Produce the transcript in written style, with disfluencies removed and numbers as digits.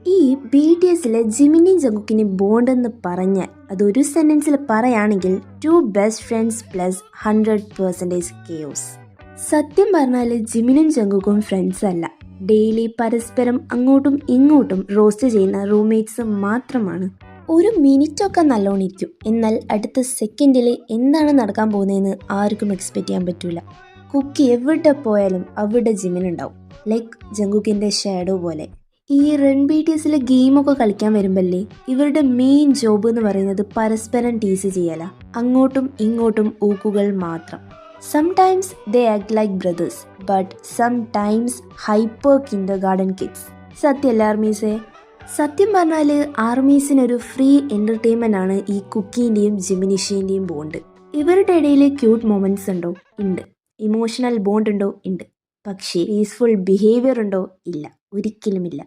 ഈ B T എസിലെ ജിമിനി ജങ്കുക്കിന് bond എന്ന് പറഞ്ഞാൽ അതൊരു സെന്റൻസിൽ പറയുകയാണെങ്കിൽ 2 ബെസ്റ്റ് ഫ്രണ്ട്സ് പ്ലസ് 100% കെയോസ്. സത്യം പറഞ്ഞാൽ ജിമിനും ജങ്കുക്കും ഫ്രണ്ട്സ് അല്ല, ഡെയിലി പരസ്പരം അങ്ങോട്ടും ഇങ്ങോട്ടും റോസ്റ്റ് ചെയ്യുന്ന റൂംമേറ്റ്സ് മാത്രമാണ്. ഒരു മിനിറ്റൊക്കെ നല്ലോണം ഇരിക്കും, എന്നാൽ അടുത്ത സെക്കൻഡിൽ എന്താണ് നടക്കാൻ പോകുന്നതെന്ന് ആർക്കും എക്സ്പെക്ട് ചെയ്യാൻ പറ്റൂല. കുക്കി എവിടെ പോയാലും അവിടെ ജിമിനുണ്ടാവും, ലൈക്ക് ജങ്കുക്കിൻ്റെ ഷാഡോ പോലെ. ഈ റൺ ബി ടി എസിലെ ഗെയിമൊക്കെ കളിക്കാൻ വരുമ്പല്ലേ ഇവരുടെ മെയിൻ ജോബ് എന്ന് പറയുന്നത് പരസ്പരം ടീസ് ചെയ്യല, അങ്ങോട്ടും ഇങ്ങോട്ടും ഊക്കുകൾ മാത്രം. Sometimes they act like brothers, but sometimes hyper Kinder garden kids. സത്യമല്ല ആർമീസേ? സത്യം പറഞ്ഞാൽ ആർമീസിനൊരു ഫ്രീ എൻ്റർടൈൻമെൻ്റ് ആണ് ഈ കുക്കീൻ്റെയും ജിമിനിഷേൻ്റെയും ബോണ്ട്. ഇവരുടെ ഇടയിൽ ക്യൂട്ട് മൊമെൻറ്റ്സ് ഉണ്ടോ? ഉണ്ട്. ഇമോഷണൽ ബോണ്ട് ഉണ്ടോ? ഉണ്ട്. പക്ഷേ പീസ്ഫുൾ ബിഹേവിയർ ഉണ്ടോ? ഇല്ല, ഒരിക്കലുമില്ല.